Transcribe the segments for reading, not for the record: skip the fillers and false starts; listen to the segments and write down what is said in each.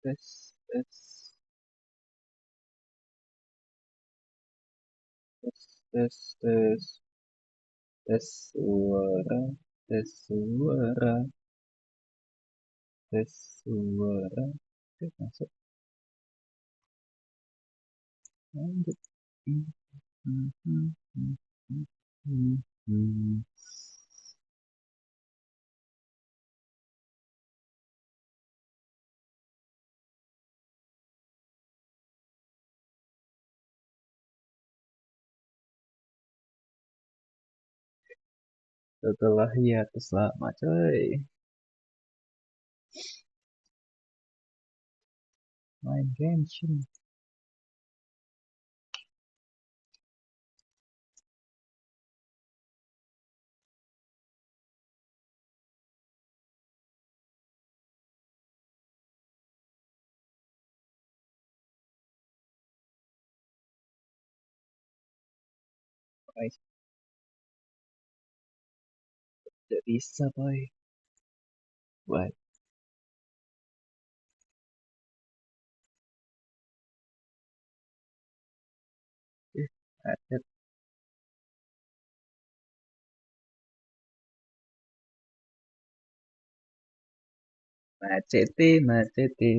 tes tes tes tes tes suara tes suara tes suara. Oke, masuk lanjut. Setelah hiatus lama coy, main Genshin. Guys, tidak bisa boy. Buat macet maceti maceti.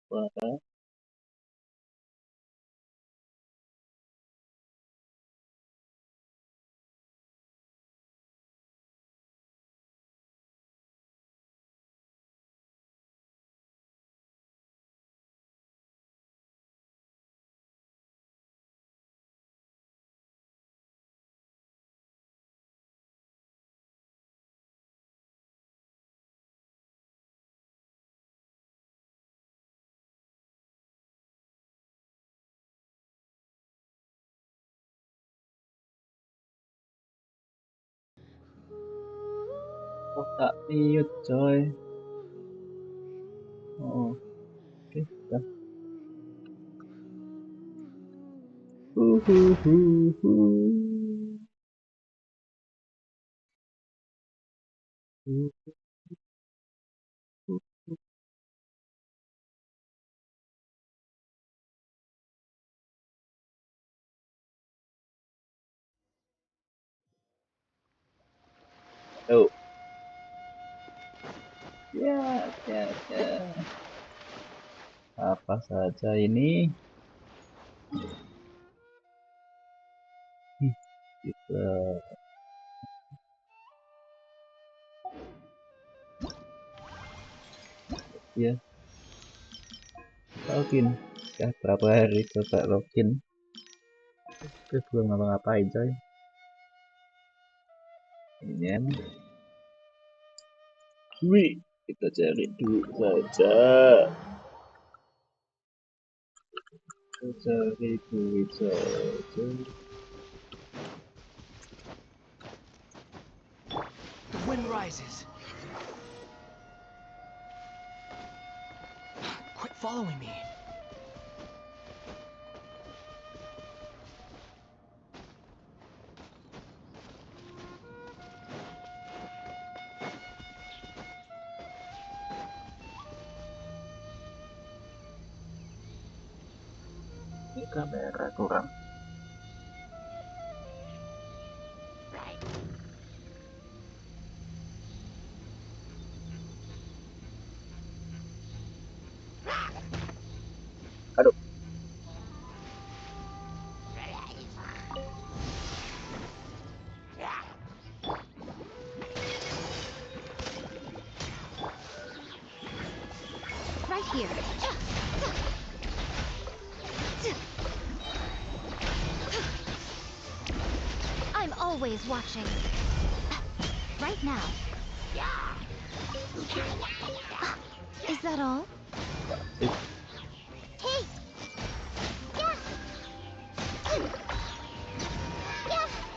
Suara kok tak mute coy. Oh, oke dah. Uhuhuhu. Oh, ya, ya, ya. Apa saja ini? Kita ya login. Ya berapa hari coba login? Oke, belum ngapa-ngapain coy. Ini kan. Wih, kita cari duit saja. Kita cari duit saja. The wind rises. Quit following me. Ini kamera kurang. Aduh. Right here. I'm always watching. Right now. Is that all? Hey! Yeah! Yeah!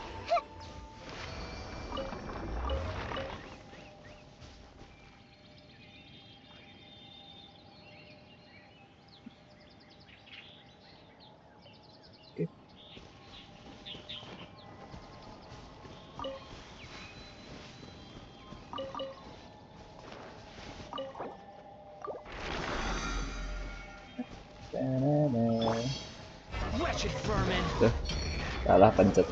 wretched vermin. Tuh, salah pencet.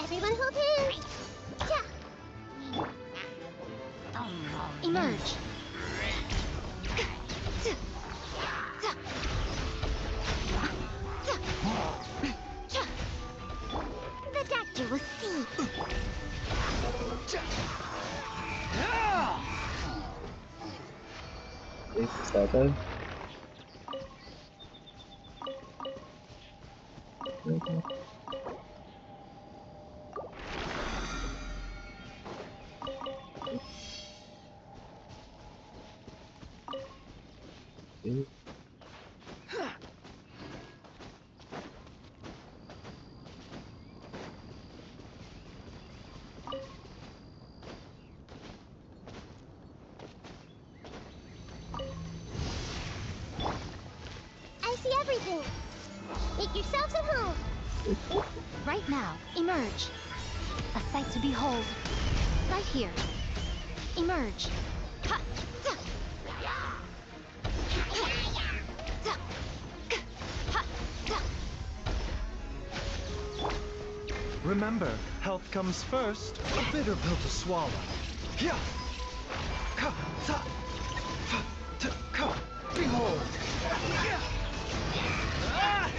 Everyone hold hands. Emerge. The doctor will see. Bisa tuh. I see everything. Make yourselves at home. Right now, emerge. A sight to behold. Right here. Emerge. Ha! Ha! Ha! Ha! Remember, health comes first. A bitter pill to swallow. Yeah. Ka, ta, fa, ta, ka. Behold. Yeah. Ah!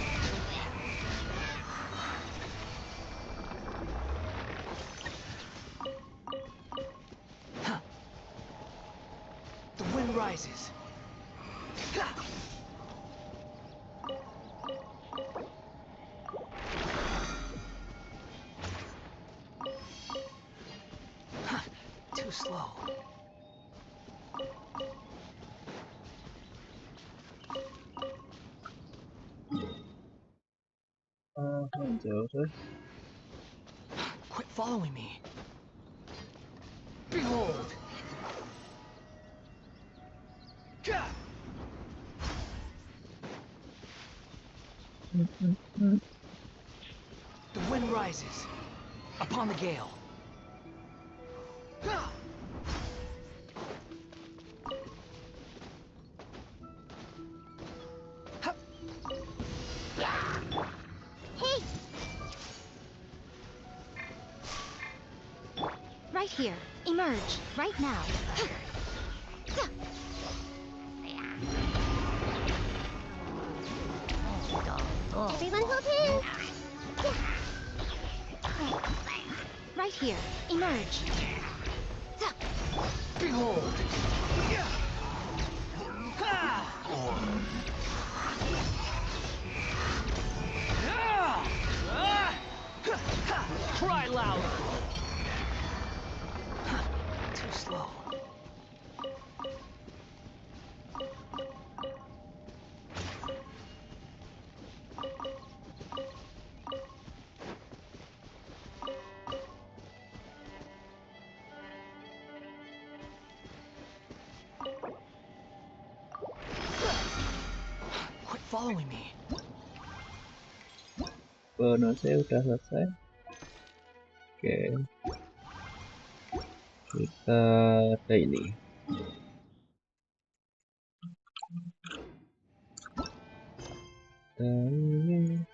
Huh. The wind rises. Ha! Huh. Too slow. Jauh tuh. Quit following me. Behold. Ka! The wind rises upon the gale. Ha! Ha! Hey! Right here. Emerge. Right now. Everyone hold hands. Right here. Emerge. Behold. Yeah. Ha! Yeah! Ah! Ha! Ha! Cry louder. Huh. Too slow. Quit following me. Bonusnya udah selesai. Oke, kita daily. Daily.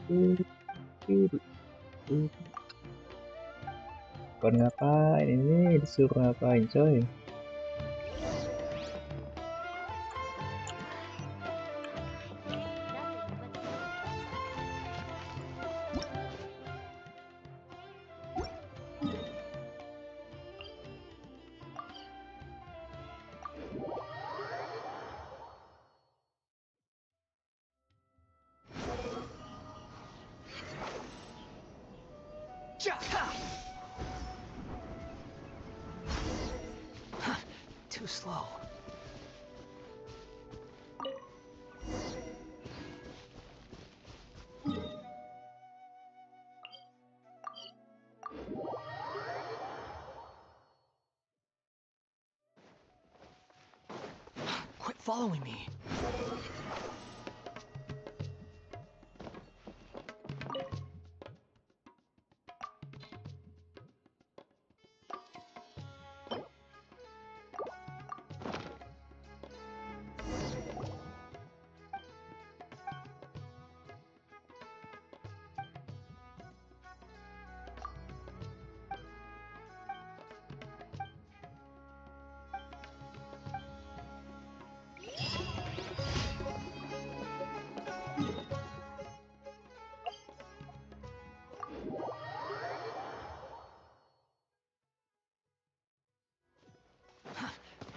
Kon ngapain ini? Disuruh ngapain coy? Too slow. Quit following me.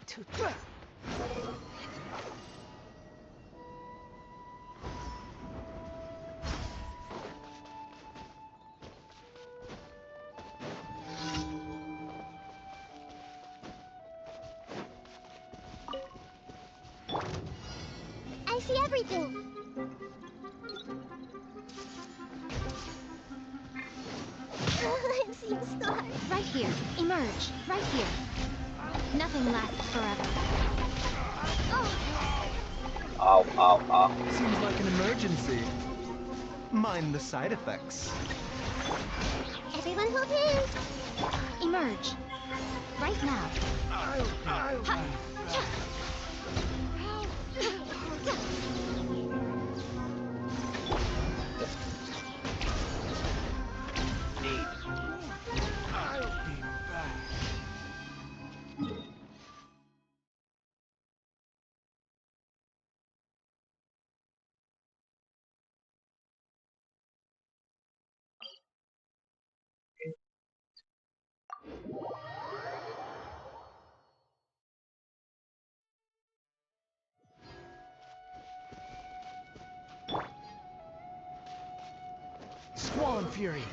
Too. I see everything. I'm seeing stars. Right here. Emerge. Right here. Nothing lasts forever. Ow, ow, ow. Seems like an emergency. Mind the side effects. Everyone hold hands. Emerge. Right now. Squall and Fury.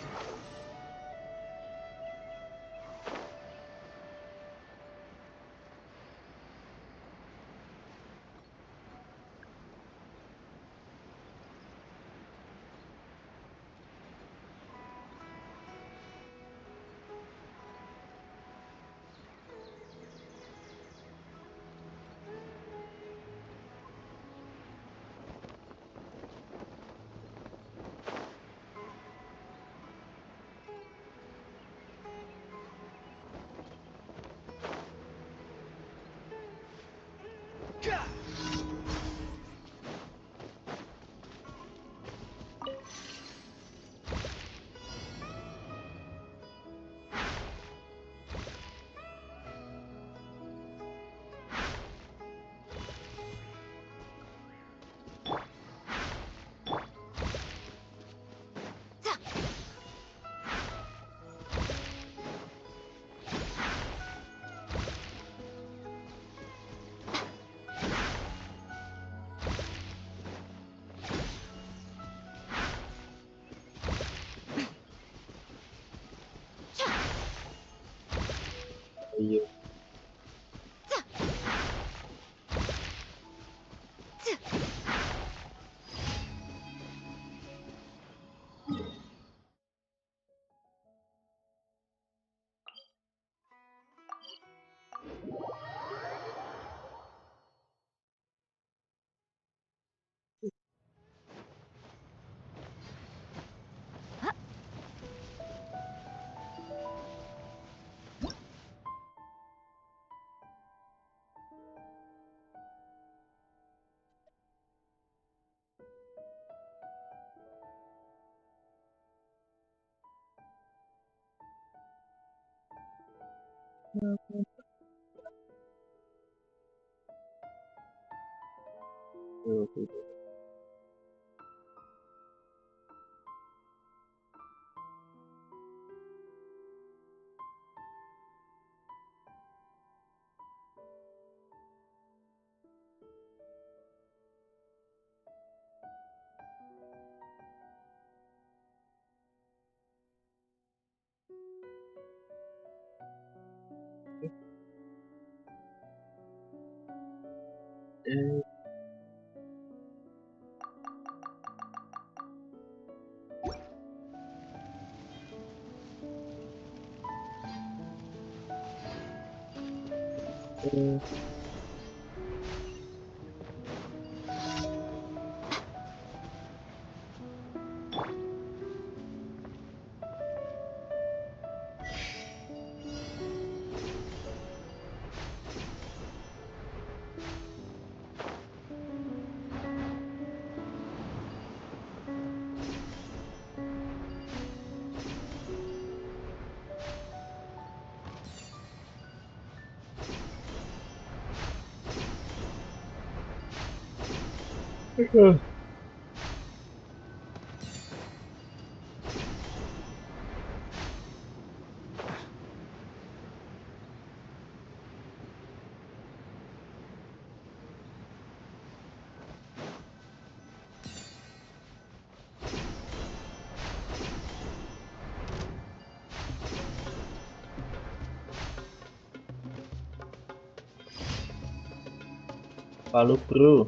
Palu bro,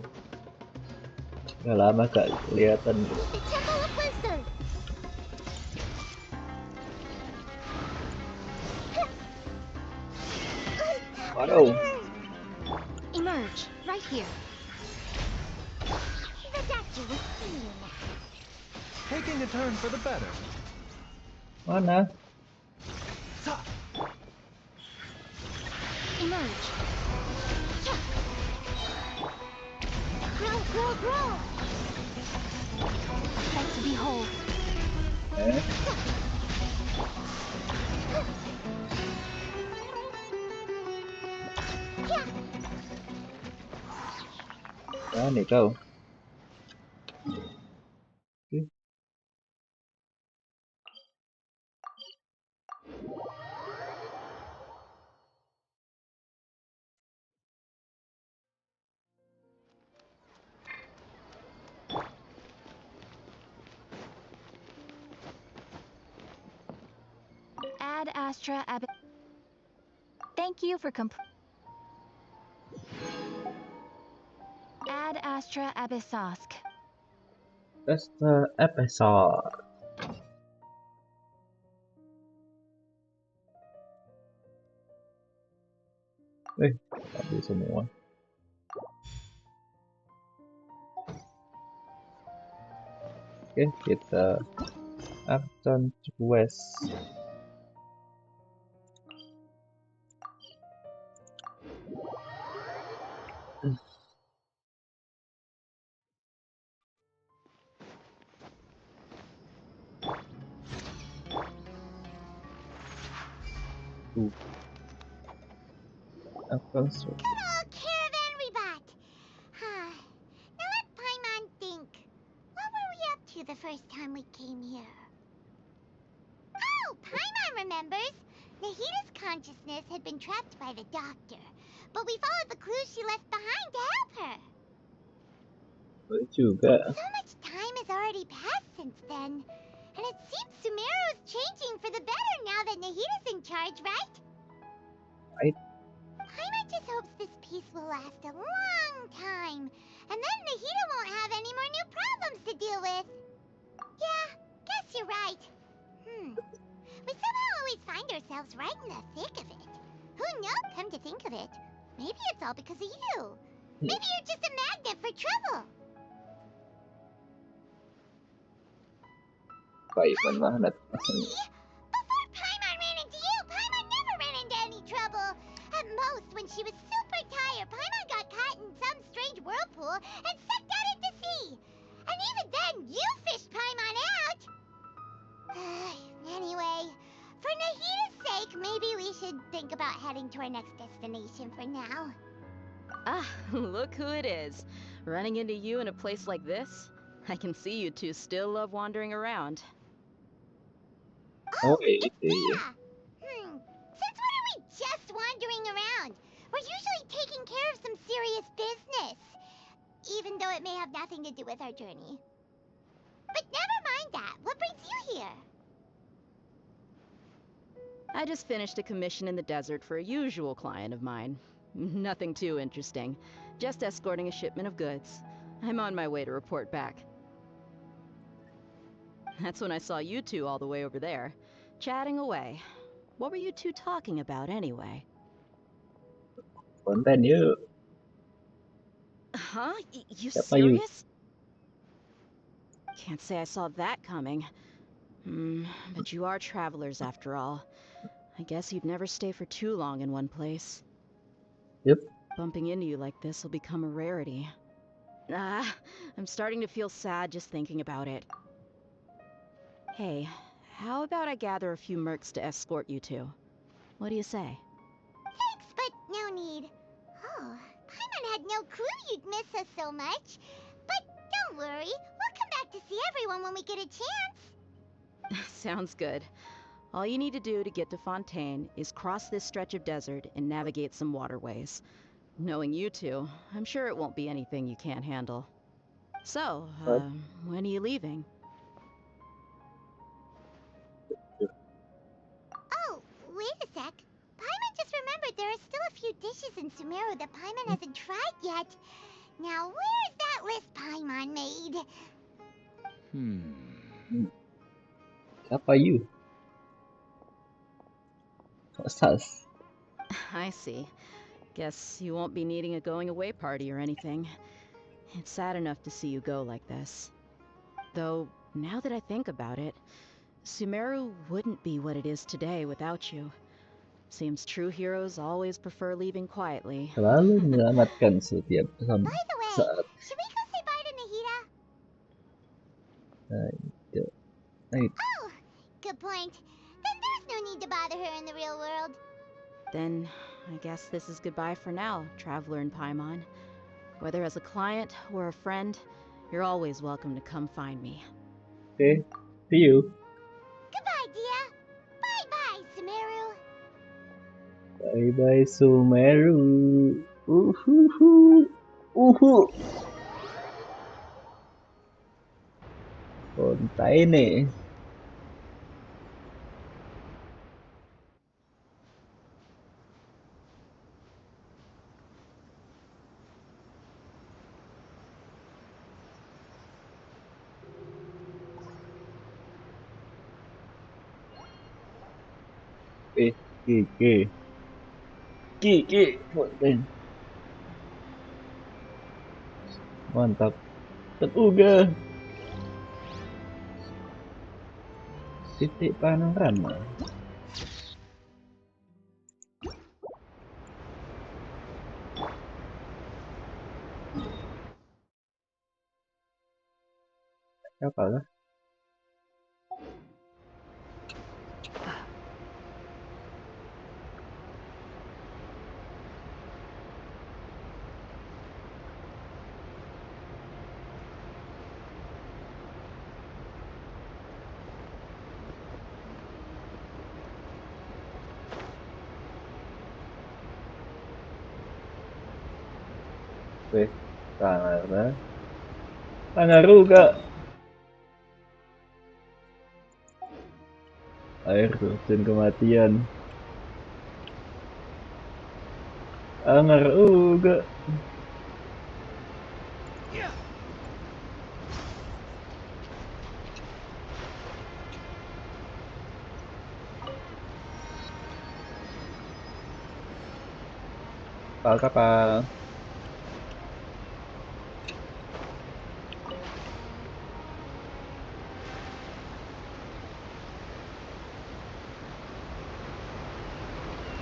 udah lama gak kelihatan. The Temple of Wisdom. Waduh, Emerge right here. The doctor was feeding. Taking a turn for the better. mana? Ta! Emerge. Grow, grow, grow. Sight to behold. Nih kau. Ad Astra Ab. Thank you for Ad Astra Abyssosk. That's the episode. Habis semua. Oke, kita action quest. Action Good old caravan rebut. Now let Paimon think. What were we up to the first time we came here? Oh, Paimon remembers. Nahita's consciousness had been trapped by the doctor, but we followed the clues she left behind to help her. juga. So much time has already passed since then, and it seems Sumeru's changing for the better now that Nahita's in charge, right? Right. Paimon just hopes this peace will last a long time, and then Nahita won't have any more new problems to deal with. Yeah, guess you're right. We somehow always find ourselves right in the thick of it. Who knows, come to think of it? Maybe it's all because of you. Maybe you're just a magnet for trouble. Paimon magnet. Before Paimon ran into you, Paimon never ran into any trouble. At most, when she was super tired, Paimon got caught in some strange whirlpool and sucked out into sea. And even then, you fished Paimon out. Anyway, for Nahita's sake, maybe we should think about heading to our next destination for now. Ah, look who it is. Running into you in a place like this? I can see you two still love wandering around. Oh, It's itu ya. Thea! Since when are we just wandering around? We're usually taking care of some serious business. Even though it may have nothing to do with our journey. But never mind that. What brings you here? I just finished a commission in the desert for a usual client of mine. Nothing too interesting. Just escorting a shipment of goods. I'm on my way to report back. That's when I saw you two all the way over there, chatting away. What were you two talking about anyway? Konten yuk. Huh? You Siapa you? serious? Can't say I saw that coming. But you are travelers after all. I guess you'd never stay for too long in one place. Yep. Bumping into you like this will become a rarity. I'm starting to feel sad just thinking about it. Hey, how about I gather a few mercs to escort you two? What do you say? Thanks, but no need. Oh, Paimon had no clue you'd miss us so much. But don't worry, we'll come back to see everyone when we get a chance. Sounds good. All you need to do to get to Fontaine is cross this stretch of desert and navigate some waterways. Knowing you two, I'm sure it won't be anything you can't handle. So, What? when are you leaving? Oh, wait a sec. Paimon just remembered there are still a few dishes in Sumeru that Paimon hasn't tried yet. Now, where's that list Paimon made? Siapa you? Kok sus? I see. Guess you won't be needing a going away party or anything. It's sad enough to see you go like this. Though, now that I think about it, Sumeru wouldn't be what it is today without you. Seems true heroes always prefer leaving quietly. Selalu menyelamatkan setiap By the way, saat. should we go say bye to Nahida? Ayo. Oh, good point. Then there's no need to bother her in the real world. Then, I guess this is goodbye for now, Traveler in Paimon. Whether as a client or a friend, you're always welcome to come find me. Okay, see you. Goodbye, Dia. Bye-bye, Sumeru. Bye bye Sumeru. Uhuhu. Uhu. Fontaine. Fontaine. Mantap. Teruga. Titik panorama. Siapa lah? Weh, Tangaruga. Air terjun kematian. Tangaruga. Kapal.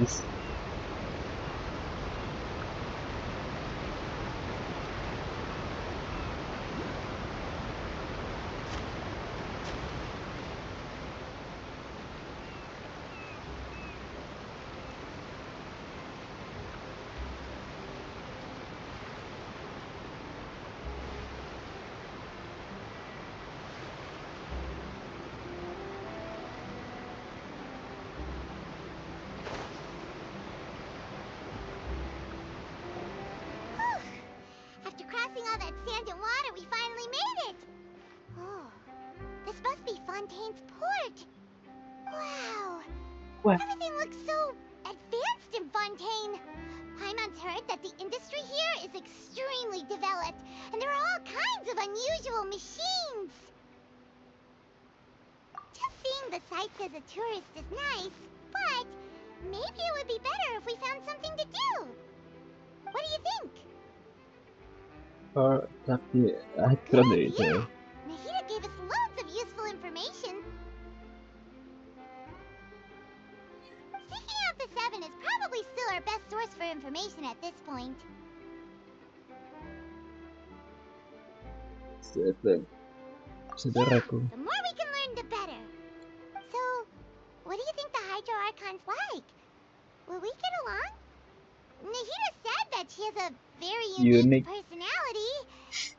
Yes. crossing all that sand and water, we finally made it! Oh, this must be Fontaine's port. Wow. What? Everything looks so advanced in Fontaine. Paimon's heard that the industry here is extremely developed, and there are all kinds of unusual machines. Just seeing the sights as a tourist is nice, but maybe it would be better if we found something to do. What do you think? Tapi Good keren deh itu. idea. Nahida gave us loads of useful information. Seeking out the Seven is probably still our best source for information at this point. Sedar aku. The more we can learn, the better. So, what do you think the Hydro Archon's like? Will we get along? Nahida said that she has a very unique Unique. personality.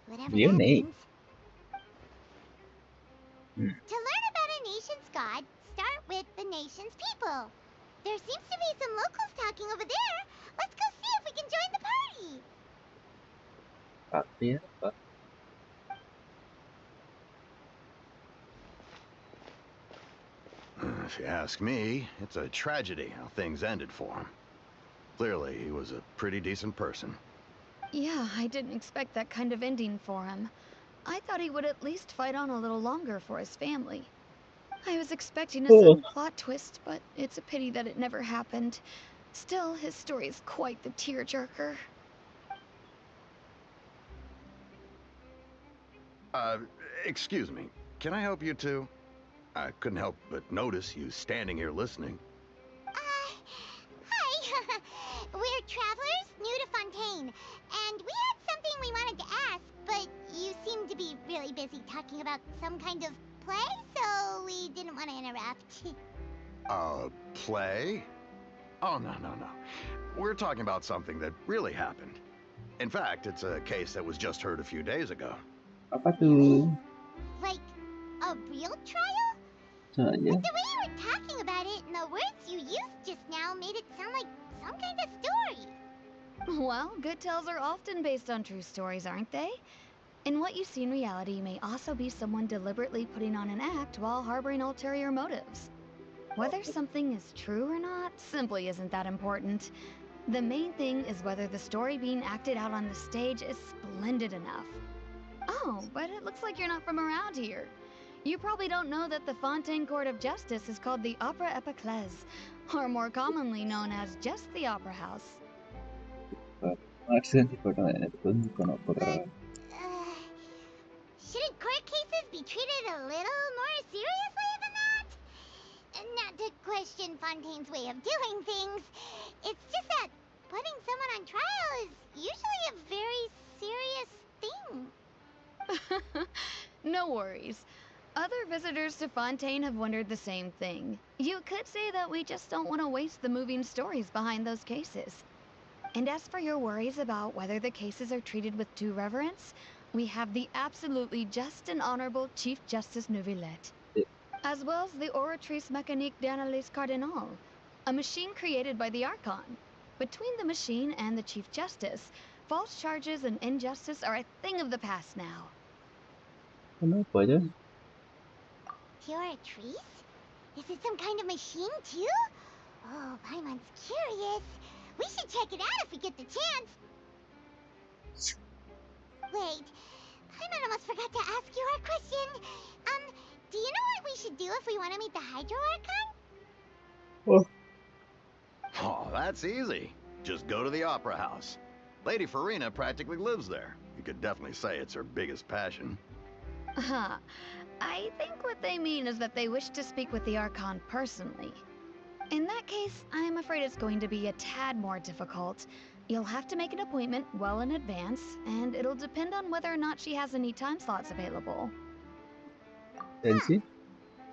Whatever Unique. that means. To learn about a nation's god, start with the nation's people. There seems to be some locals talking over there. Let's go see if we can join the party. Tapi apa? If you ask me, it's a tragedy how things ended for him. Clearly, he was a pretty decent person. Yeah, I didn't expect that kind of ending for him. I thought he would at least fight on a little longer for his family. I was expecting a sudden plot twist, but it's a pity that it never happened. Still, his story is quite the tearjerker. Excuse me. Can I help you two? I couldn't help but notice you standing here listening. Hi. We're travelers new to Fontaine, and we had something we wanted to ask, but you seemed to be really busy talking about some kind of play, so we didn't want to interrupt. Play? Oh, no. We're talking about something that really happened. In fact, it's a case that was just heard a few days ago. Apa tuh? Like, a real trial? Saja. But the way you were talking about it and the words you used just now made it sound like some kind of story. Well, good tales are often based on true stories, aren't they? And what you see in reality may also be someone deliberately putting on an act while harboring ulterior motives. Whether something is true or not simply isn't that important. The main thing is whether the story being acted out on the stage is splendid enough. Oh, but it looks like you're not from around here. You probably don't know that the Fontaine Court of Justice is called the Opera Epiclese, or more commonly known as just the Opera House. Aksen di kota itu pun bukan opera. Shouldn't court cases be treated a little more seriously than that? Not to question Fontaine's way of doing things. It's just that putting someone on trial is usually a very serious thing. No worries. Other visitors to Fontaine have wondered the same thing. You could say that we just don't want to waste the moving stories behind those cases. And as for your worries about whether the cases are treated with due reverence, we have the absolutely just and honorable Chief Justice Neuvillette, as well as the Oratrice Mécanique d'Analyse Cardinal, a machine created by the Archon. Between the machine and the Chief Justice, false charges and injustice are a thing of the past now. Kenapa aja? Oratrice? Is it some kind of machine too? Oh, Paimon's curious. We should check it out if we get the chance. Wait, Paimon almost forgot to ask you our question. Do you know what we should do if we want to meet the Hydro Archon? Oh, that's easy. Just go to the Opera House. Lady Farina practically lives there. You could definitely say it's her biggest passion. I think what they mean is that they wish to speak with the Archon personally. In that case, I'm afraid it's going to be a tad more difficult. You'll have to make an appointment well in advance, and it'll depend on whether or not she has any time slots available. Tensi?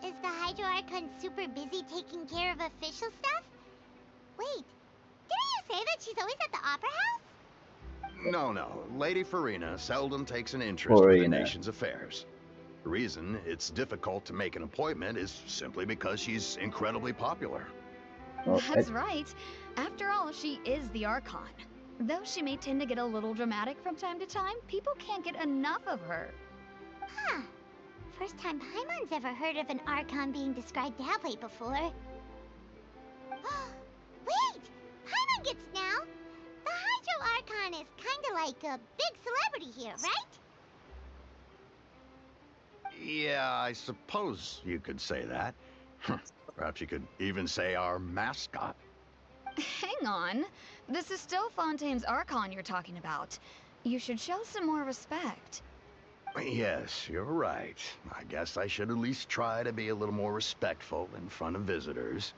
Is the Hydro Archon super busy taking care of official stuff? Wait, didn't you say that she's always at the Opera House? No. Lady Farina seldom takes an interest in the nation's affairs. The reason it's difficult to make an appointment is simply because she's incredibly popular. That's right. After all, she is the Archon. Though she may tend to get a little dramatic from time to time, people can't get enough of her. Huh. First time Paimon's ever heard of an Archon being described that way before. Wait! Paimon gets now! The Hydro Archon is kinda like a big celebrity here, right? Yeah, I suppose you could say that. Perhaps you could even say our mascot. Hang on. This is still Fontaine's Archon you're talking about. You should show some more respect. Yes, you're right. I guess I should at least try to be a little more respectful in front of visitors.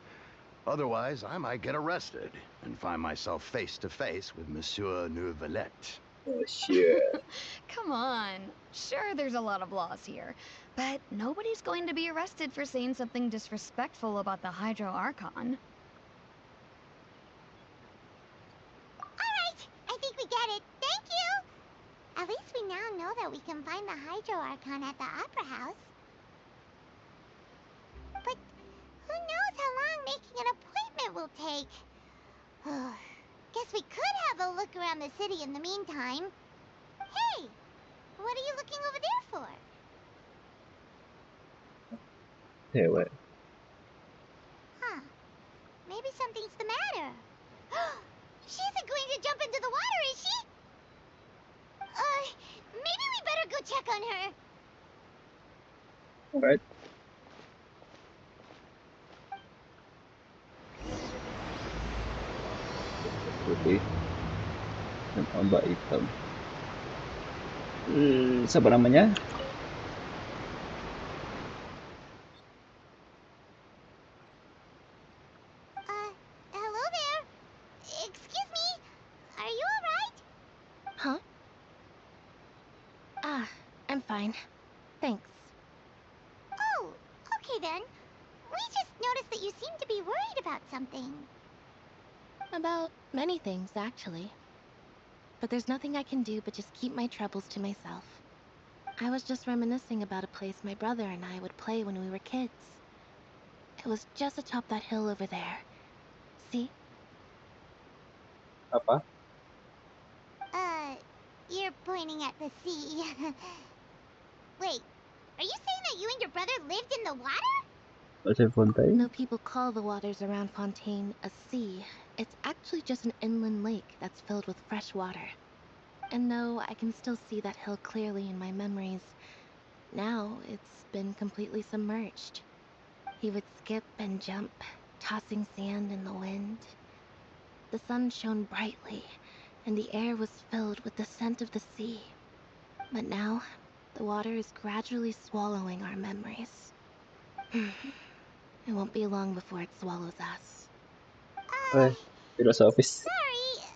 Otherwise, I might get arrested and find myself face to face with Monsieur Neuvillette. Oh shit. Come on. Sure, there's a lot of laws here, but nobody's going to be arrested for saying something disrespectful about the Hydro Archon. Alright, I think we get it. Thank you! At least we now know that we can find the Hydro Archon at the Opera House. But who knows how long making an appointment will take? Guess we could have a look around the city in the meantime. Hey! What are you looking over there for? Cewek. Huh. Maybe something's the matter. She isn't going to jump into the water, is she? Maybe we better go check on her. Alright. Putih dan ombak hitam. Siapa namanya? Hello there. Excuse me. Are you alright? Huh? Ah, I'm fine. Thanks. Oh, okay then. We just noticed that you seem to be worried about something. About many things, actually. But there's nothing I can do but just keep my troubles to myself. I was just reminiscing about a place my brother and I would play when we were kids. It was just atop that hill over there. See? Apa? You're pointing at the sea. Wait, are you saying that you and your brother lived in the water? Bahasa Fontaine? Though people call the waters around Fontaine a sea, it's actually just an inland lake that's filled with fresh water. And though I can still see that hill clearly in my memories, now it's been completely submerged. He would skip and jump, tossing sand in the wind. The sun shone brightly, and the air was filled with the scent of the sea. But now, the water is gradually swallowing our memories. It won't be long before it swallows us. Filosofis. Sorry.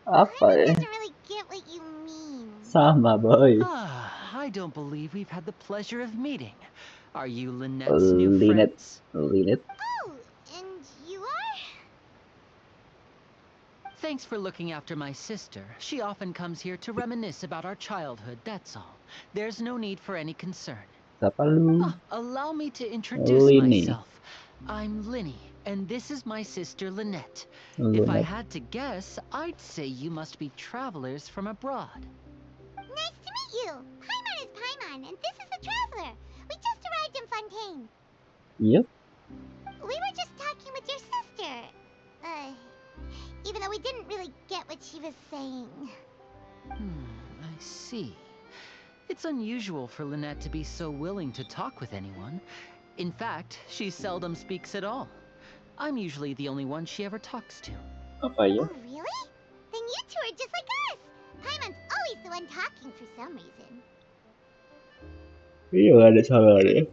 Apa Paimon ya? doesn't really get what you mean. Sama boy. I don't believe we've had the pleasure of meeting. Are you Lynette's new Lynette. friends? Lynette. Oh, and you are? Thanks for looking after my sister. She often comes here to reminisce about our childhood, that's all. There's no need for any concern. Siapa lu? Allow me to introduce Linny. myself. I'm Linny, and this is my sister Lynette. If I Lynette. had to guess, I'd say you must be travelers from abroad. Nice to meet you. Paimon is Paimon, and this is the Traveler. We just arrived in Fontaine. Yep. We were just talking with your sister. Even though we didn't really get what she was saying. I see. It's unusual for Lynette to be so willing to talk with anyone. In fact, she seldom speaks at all. I'm usually the only one she ever talks to. Apa ya? Oh, really? Then you two are just like us. Paimon's always the one talking for some reason. Iya gak ada salah deh.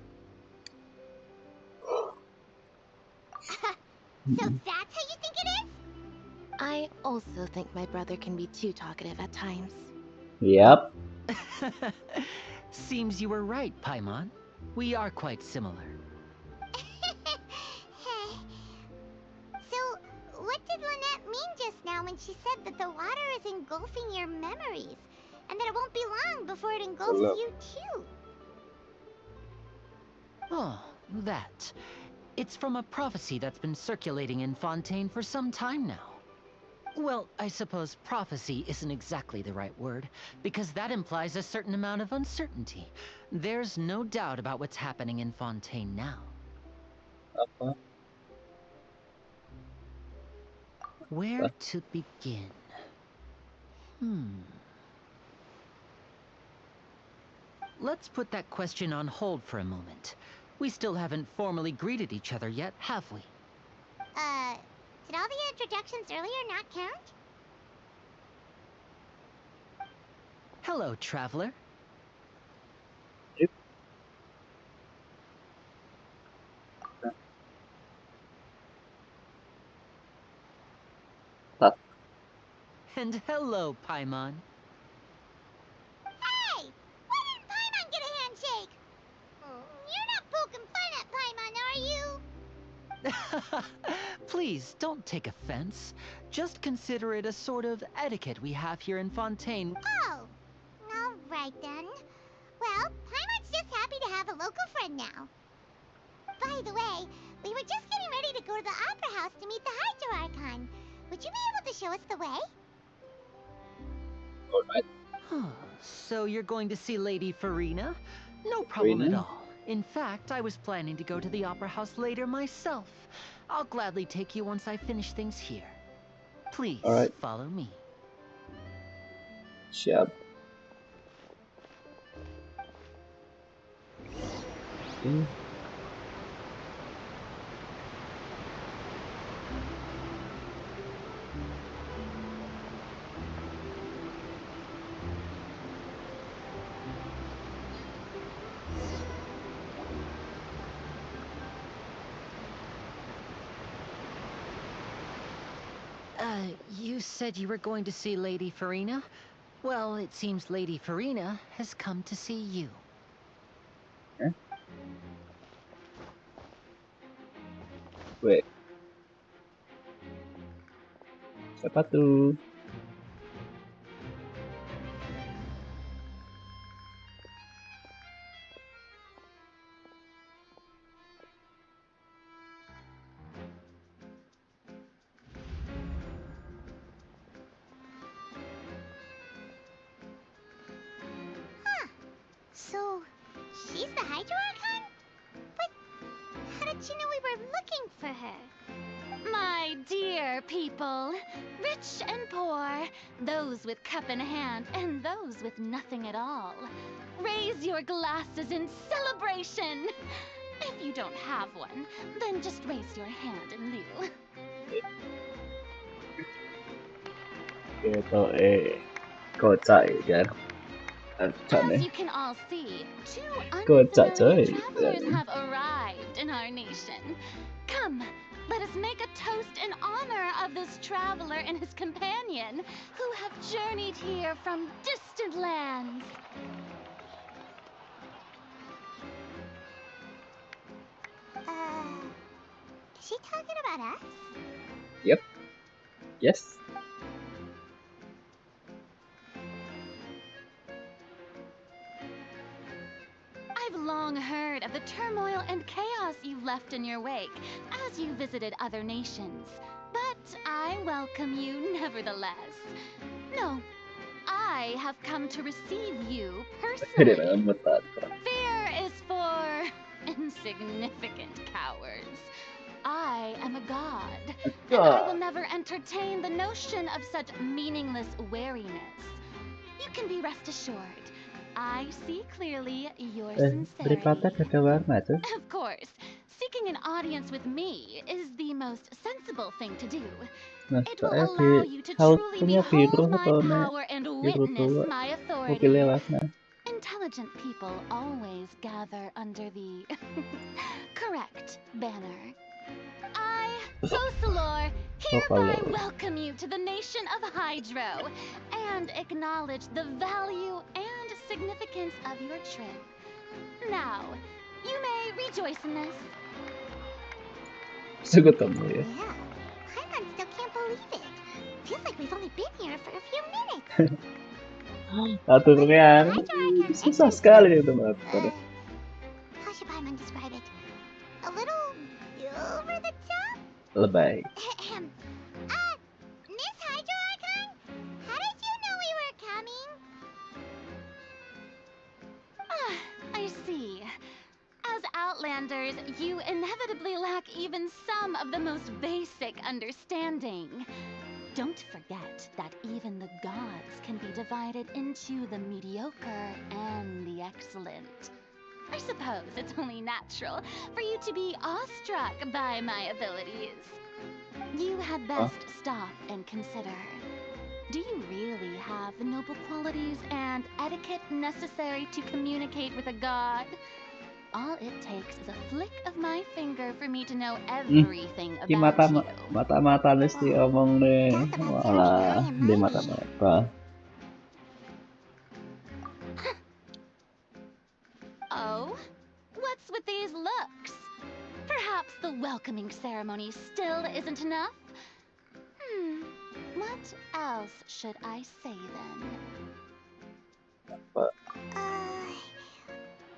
So that's how you think it is? I also think my brother can be too talkative at times. Yep. Seems you were right, Paimon. We are quite similar. So, what did Lynette mean just now when she said that the water is engulfing your memories? And that it won't be long before it engulfs Hello. you too? Oh, that. It's from a prophecy that's been circulating in Fontaine for some time now. Well, I suppose prophecy isn't exactly the right word, because that implies a certain amount of uncertainty. There's no doubt about what's happening in Fontaine now. Apa? Where to begin? Let's put that question on hold for a moment. We still haven't formally greeted each other yet, have we? Did all the introductions earlier not count? Hello, traveler. And hello, Paimon. Hey! Why didn't Paimon get a handshake? You're not poking fun at Paimon, are you? Please, don't take offense. Just consider it a sort of etiquette we have here in Fontaine. Oh, all right then. Well, Paimon's just happy to have a local friend now. By the way, we were just getting ready to go to the Opera House to meet the Hydro Archon. Would you be able to show us the way? Alright. So you're going to see Lady Farina? No problem at Farina? all. In fact, I was planning to go to the Opera House later myself. I'll gladly take you once I finish things here. Please, Alright. follow me. Siap. You said you were going to see Lady Farina? Well, it seems Lady Farina has come to see you. Wait. Siapa tuh? So, she's the Hydro Archon? But how did she know we were looking for her? My dear people, rich and poor, those with cup in hand and those with nothing at all, raise your glasses in celebration. If you don't have one, then just raise your hand in lieu. Gitu kocak ya kan. Kocak As nih. you can all see, two Kocak unfamiliar coy. travelers have arrived in our nation. Come, let us make a toast in honor of this traveler and his companion who have journeyed here from distant lands. Is she talking about us? Yep. Yes. I've long heard of the turmoil and chaos you left in your wake as you visited other nations, but I welcome you nevertheless. No, I have come to receive you Tidak personally. mutat. Fear is for insignificant cowards. I am a god, and I will never entertain the notion of such meaningless wariness. You can be rest assured, I see clearly your Beripata sincerity. ada warna tuh. Of course, seeking an audience with me is the most sensible thing to do. Nah, It will soalnya allow di you to haut truly punya biru behold my atau nek power and biru witness tua my mobilnya authority. warna. Intelligent people always gather under the correct banner. I, Focalor, hereby welcome you to the nation of Hydro and acknowledge the value and significance of your trip. Now, you may rejoice in this. Bisa ketemu ya. Yeah, Paimon still can't believe it. Feels like we've only been here for a few minutes. Aturnya susah sekali itu mbak. How should Paimon describe it? A little over the top? Lebay. Miss Hydro Outlanders, you inevitably lack even some of the most basic understanding. Don't forget that even the gods can be divided into the mediocre and the excellent. I suppose it's only natural for you to be awestruck by my abilities. You had best stop and consider. Do you really have the noble qualities and etiquette necessary to communicate with a god? All it takes is a flick of my finger for me to know everything Ki about you. mata Lesti omong deh. Walah, di mata. Oh? What's with these looks? Perhaps the welcoming ceremony still isn't enough? What else should I say then?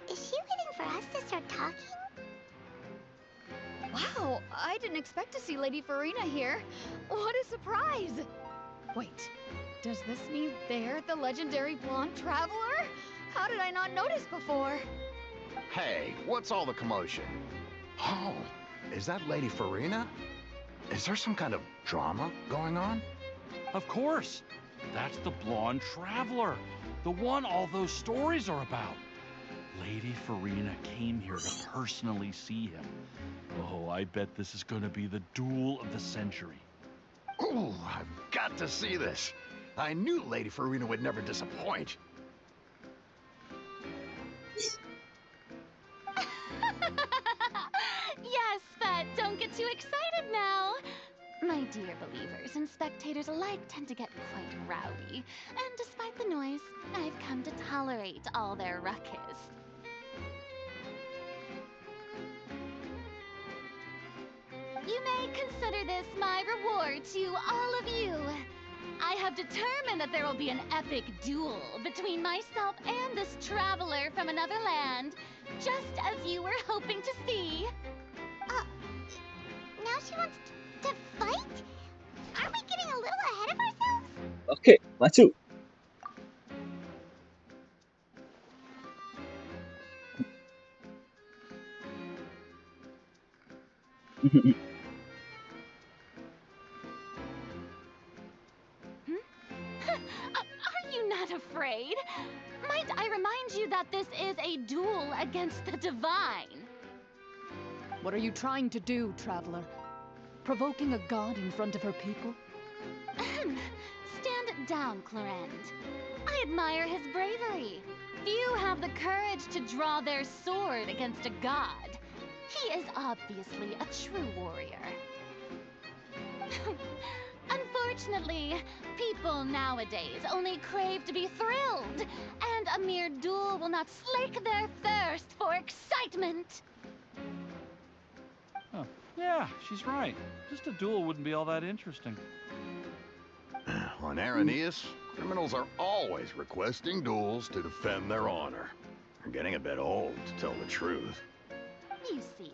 Is she waiting for us to start talking? Wow, I didn't expect to see Lady Farina here. What a surprise! Wait, does this mean they're the legendary blonde traveler? How did I not notice before? Hey, what's all the commotion? Oh, is that Lady Farina? Is there some kind of drama going on? Of course. That's the blonde traveler. The one all those stories are about. Lady Farina came here to personally see him. Oh, I bet this is going to be the duel of the century. Ooh, I've got to see this. I knew Lady Farina would never disappoint. Yes, but don't get too excited now. My dear believers and spectators alike tend to get quite rowdy, and despite the noise, I've come to tolerate all their ruckus. You may consider this my reward to all of you. I have determined that there will be an epic duel between myself and this traveler from another land, just as you were hoping to see. Now she wants to fight? Aren't we getting a little ahead of ourselves? Oke, maju. Are you not afraid? Might I remind you that this is a duel against the divine? What are you trying to do, traveler? Provoking a god in front of her people? Stand down, Clorend. I admire his bravery. Few have the courage to draw their sword against a god. He is obviously a true warrior. Unfortunately, people nowadays only crave to be thrilled, and a mere duel will not slake their thirst for excitement. Oh, yeah, she's right. Just a duel wouldn't be all that interesting. On Araneus, criminals are always requesting duels to defend their honor. They're getting a bit old, to tell the truth. You see.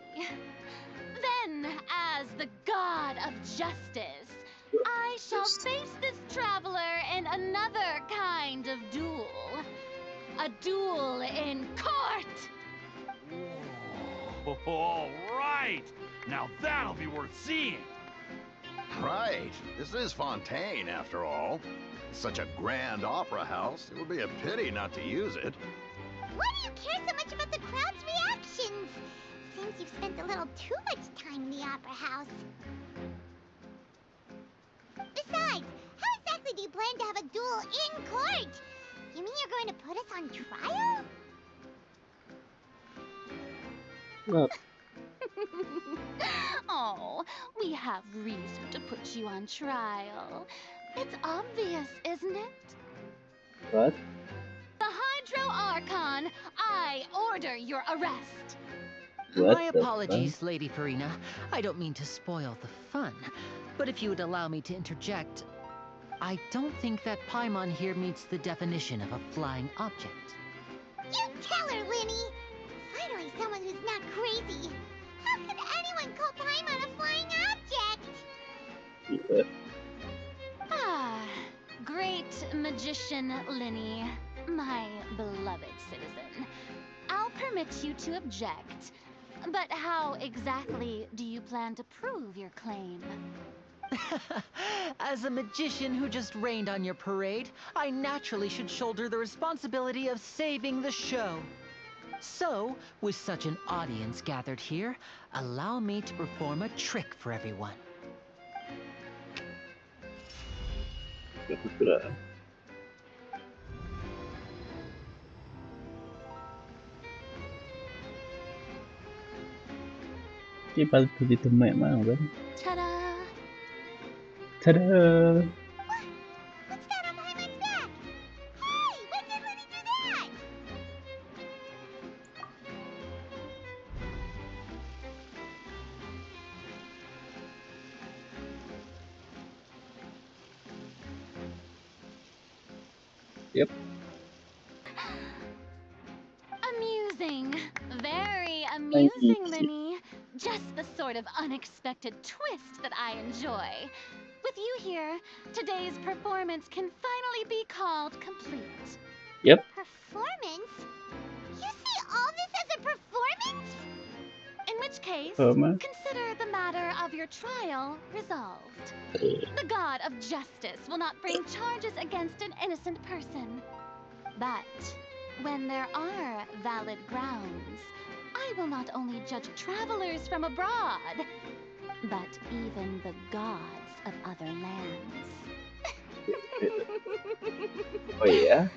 Then, as the god of justice, I shall face this traveler in another kind of duel. A duel in court! Whoa, all right! Now that'll be worth seeing! Right. This is Fontaine, after all. Such a grand opera house, it would be a pity not to use it. Why do you care so much about the crowd's reactions? Seems you've spent a little too much time in the opera house. Besides, how exactly do you plan to have a duel in court? You mean you're going to put us on trial? Well, Oh, we have reason to put you on trial. It's obvious, isn't it? what? The Hydro Archon, I order your arrest. What My the apologies, Lady Farina. I don't mean to spoil the fun. But if you would allow me to interject, I don't think that Paimon here meets the definition of a flying object. You tell her, Linny! Finally someone who's not crazy. How could anyone call Paimon a flying object? Ah, great magician Linny, my beloved citizen. I'll permit you to object. But how exactly do you plan to prove your claim? As a magician who just rained on your parade, I naturally should shoulder the responsibility of saving the show. So, with such an audience gathered here, allow me to perform a trick for everyone. Cái ba begitu memang kan. Ta-da! Tada! What's that on Paimon's back? Hey, when did Lenny do that? Yep. Amusing. Very amusing, Lenny. Just the sort of unexpected twist that I enjoy. With you here, today's performance can finally be called complete. Yep. Performance? You see all this as a performance? In which case, Performance? consider the matter of your trial resolved. The god of justice will not bring charges against an innocent person. But when there are valid grounds, I will not only judge travelers from abroad, but even the gods of other lands. Oh yeah.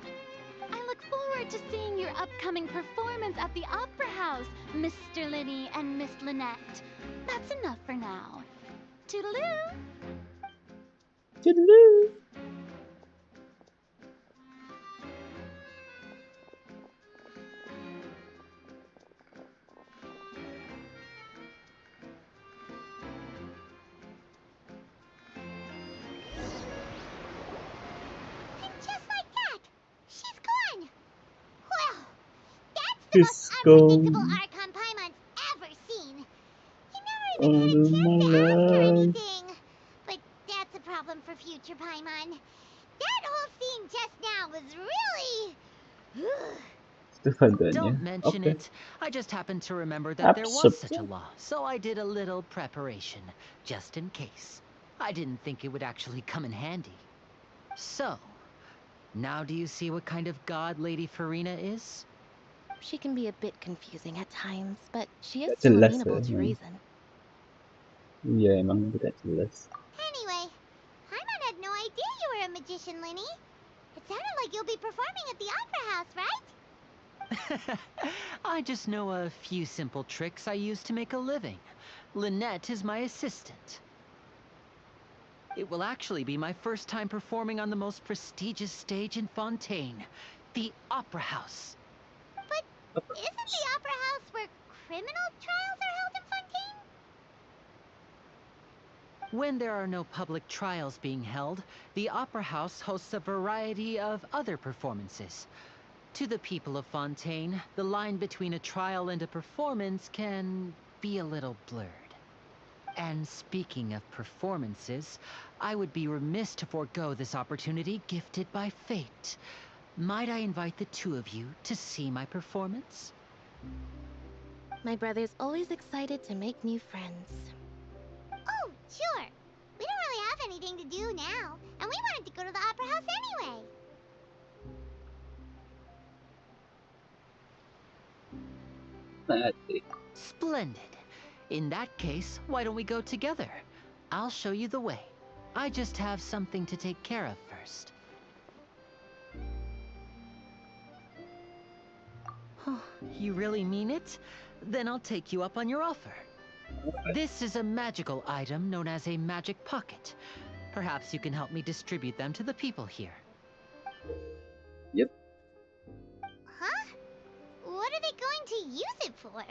I look forward to seeing your upcoming performance at the Opera House, Mr. Lenny and Miss Lynette. That's enough for now. Toodaloo! Toodaloo. And just like that, she's gone. Well, that's the She's most unpredictable gone. Archon Paimon's ever seen. He never Oh, even had a chance to ask for my anything. But that's a problem for future Paimon. That whole scene just now was really... Don't mention Okay. it. I just happened to remember that there was such a Absolutely. law, so I did a little preparation, just in case. I didn't think it would actually come in handy. So, now do you see what kind of god Lady Farina is? She can be a bit confusing at times, but she is Gak still jelas amenable to ya. reason. Iya emang tidak jelas. Anyway, Paimon had no idea you were a magician, Lenny. It sounded like you'll be performing at the Opera House, right? I just know a few simple tricks I use to make a living. Lynette is my assistant. It will actually be my first time performing on the most prestigious stage in Fontaine, the Opera House. But isn't the Opera House where criminal trials are held in Fontaine? When there are no public trials being held, the Opera House hosts a variety of other performances. To the people of Fontaine, the line between a trial and a performance can be a little blurred. And speaking of performances, I would be remiss to forego this opportunity gifted by fate. Might I invite the two of you to see my performance? My brother's always excited to make new friends. Oh, sure. We don't really have anything to do now, and we wanted to go to the Opera House anyway. Splendid. In that case, why don't we go together? I'll show you the way. I just have something to take care of first. You really mean it? Then I'll take you up on your offer. This is a magical item known as a magic pocket. Perhaps you can help me distribute them to the people here. Yep. Huh? What are they going to use it for?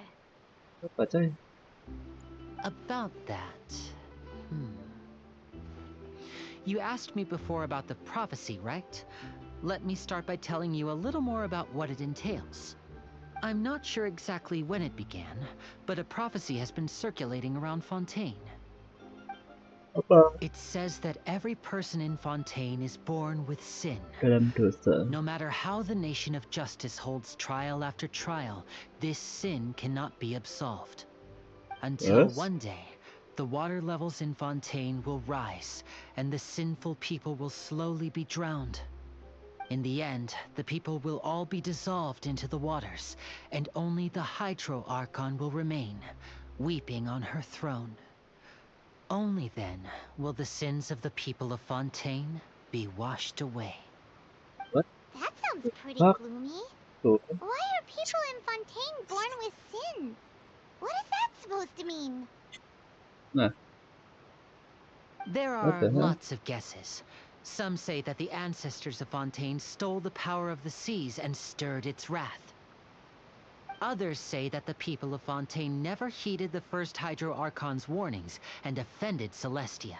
Apa coy? About that... You asked me before about the prophecy, right? Let me start by telling you a little more about what it entails. I'm not sure exactly when it began, but a prophecy has been circulating around Fontaine. Apa? It says that every person in Fontaine is born with sin. Dalam dosa. No matter how the nation of justice holds trial after trial, this sin cannot be absolved. Until Yes. one day, the water levels in Fontaine will rise, and the sinful people will slowly be drowned. In the end, the people will all be dissolved into the waters, and only the Hydro Archon will remain, weeping on her throne. Only then will the sins of the people of Fontaine be washed away. That sounds pretty Fuck. gloomy. Tuh. Why are people in Fontaine born with sin? What is that supposed to mean? Nah, There what are the hell? lots of guesses. Some say that the ancestors of Fontaine stole the power of the seas and stirred its wrath. Others say that the people of Fontaine never heeded the first Hydro Archon's warnings and offended Celestia.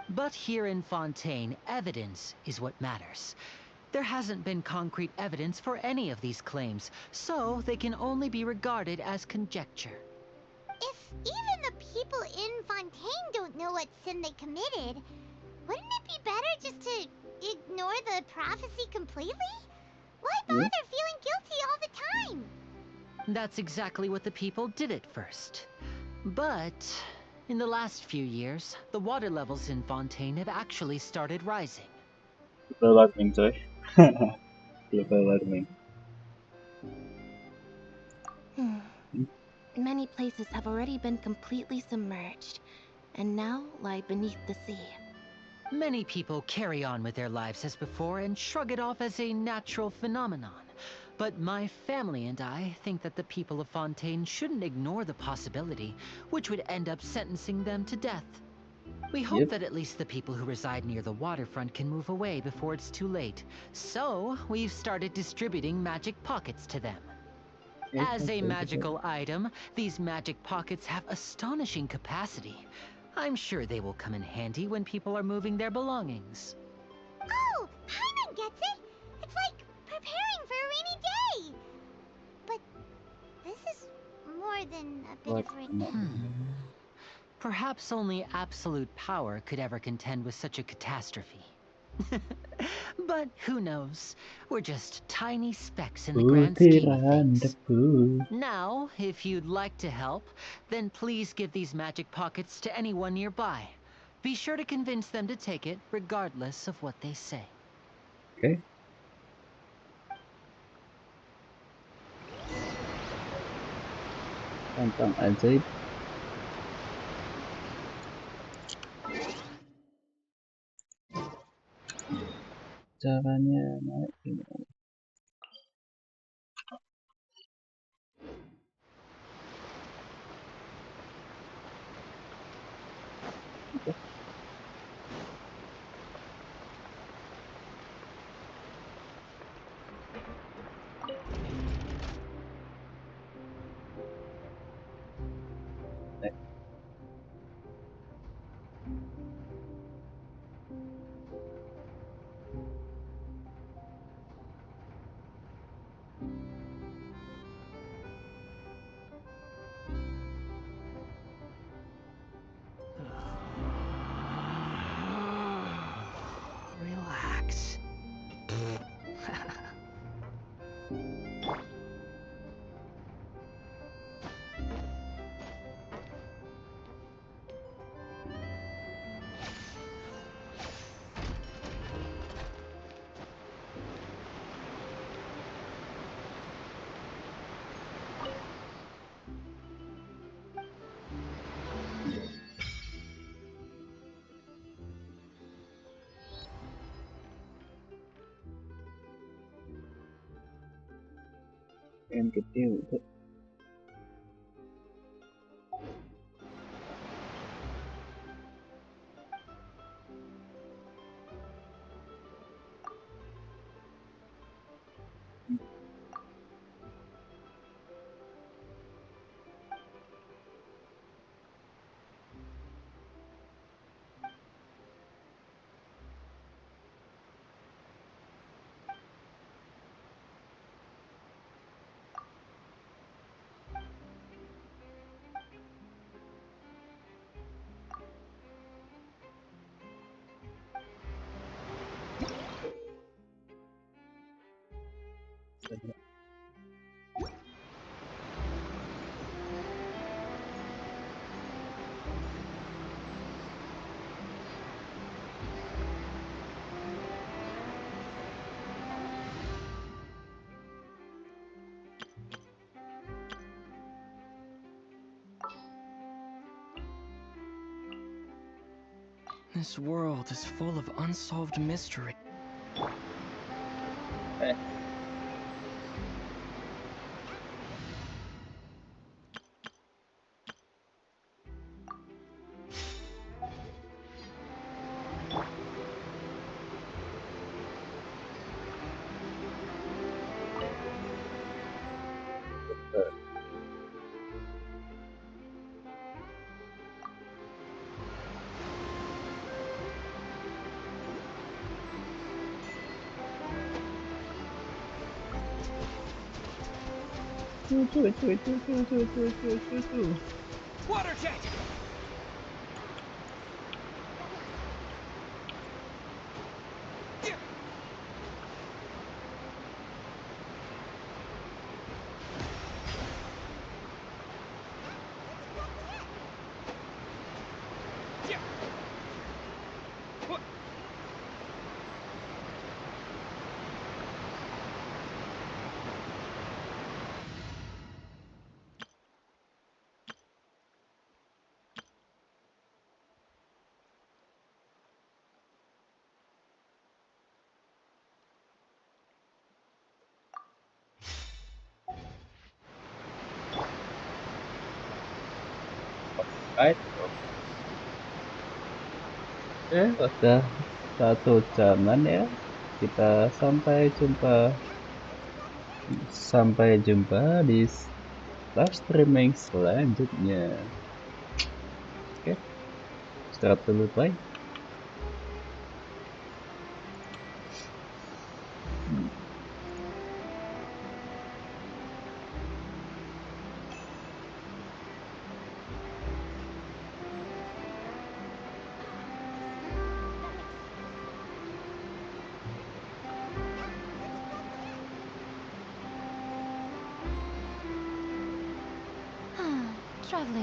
But here in Fontaine, evidence is what matters. There hasn't been concrete evidence for any of these claims, so they can only be regarded as conjecture. If even the people in Fontaine don't know what sin they committed, wouldn't it be better just to ignore the prophecy completely? Why bother feeling guilty all the time? That's exactly what the people did at first. But in the last few years, the water levels in Fontaine have actually started rising. Global warming, coy. Global warming. Many places have already been completely submerged, and now lie beneath the sea. Many people carry on with their lives as before and shrug it off as a natural phenomenon. But my family and I think that the people of Fontaine shouldn't ignore the possibility, which would end up sentencing them to death. We hope that at least the people who reside near the waterfront can move away before it's too late. So, we've started distributing magic pockets to them. As a magical item, these magic pockets have astonishing capacity. I'm sure they will come in handy when people are moving their belongings. Oh, Paimon gets it! It's like preparing for a rainy day! But this is more than a bit of rain. Perhaps only absolute power could ever contend with such a catastrophe. But who knows? We're just tiny specks in the grand scheme of things. Now, if you'd like to help, then please give these magic pockets to anyone nearby. Be sure to convince them to take it, regardless of what they say. Okay. Gampang ajaib. Caranya naik gimana? Relax. Yang kecil itu. This world is full of unsolved mystery. Water jet! Udah 1 jaman ya. Kita sampai jumpa di live streaming selanjutnya. Oke, istirahat dulu, bye. Traveling